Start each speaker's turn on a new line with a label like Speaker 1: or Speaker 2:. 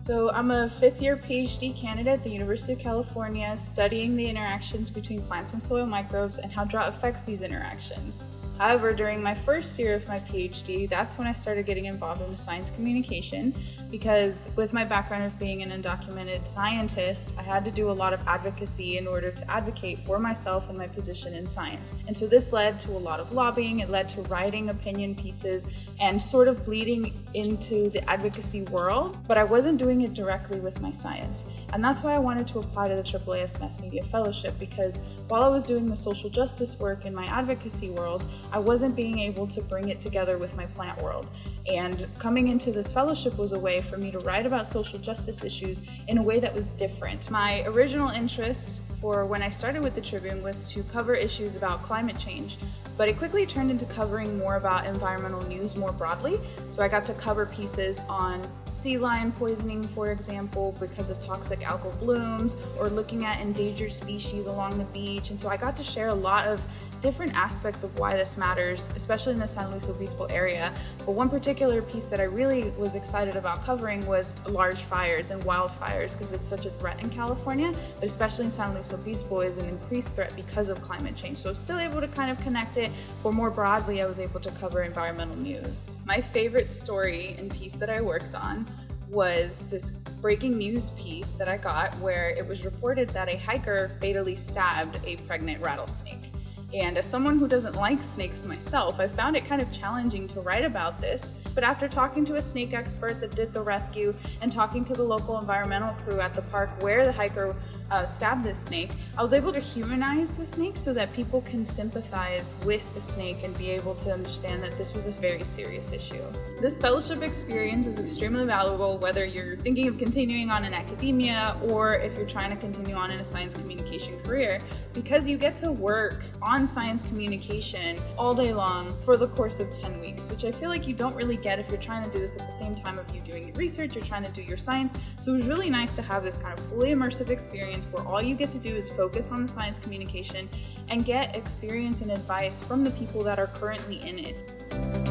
Speaker 1: So I'm a fifth-year PhD candidate at the University of California, studying the interactions between plants and soil microbes and how drought affects these interactions. However, during my first year of my PhD, that's when I started getting involved in the science communication, because with my background of being an undocumented scientist, I had to do a lot of advocacy in order to advocate for myself and my position in science. And so this led to a lot of lobbying, it led to writing opinion pieces and sort of bleeding into the advocacy world, but I wasn't doing it directly with my science. And that's why I wanted to apply to the AAAS Mass Media Fellowship, because while I was doing the social justice work in my advocacy world, I wasn't being able to bring it together with my plant world. And coming into this fellowship was a way for me to write about social justice issues in a way that was different. My original interest for when I started with the Tribune was to cover issues about climate change, but it quickly turned into covering more about environmental news more broadly. So I got to cover pieces on sea lion poisoning, for example, because of toxic algal blooms, or looking at endangered species along the beach. And so I got to share a lot of different aspects of why this matters, especially in the San Luis Obispo area. But one particular piece that I really was excited about covering was large fires and wildfires, because it's such a threat in California, but especially in San Luis Obispo is an increased threat because of climate change. So I was still able to kind of connect it, but more broadly, I was able to cover environmental news. My favorite story and piece that I worked on was this breaking news piece that I got where it was reported that a hiker fatally stabbed a pregnant rattlesnake. And as someone who doesn't like snakes myself, I found it kind of challenging to write about this. But after talking to a snake expert that did the rescue and talking to the local environmental crew at the park where the hiker stabbed this snake, I was able to humanize the snake so that people can sympathize with the snake and be able to understand that this was a very serious issue. This fellowship experience is extremely valuable whether you're thinking of continuing on in academia or if you're trying to continue on in a science communication career, because you get to work on science communication all day long for the course of 10 weeks, which I feel like you don't really get if you're trying to do this at the same time of you doing your research, you're trying to do your science. So it was really nice to have this kind of fully immersive experience where all you get to do is focus on the science communication and get experience and advice from the people that are currently in it.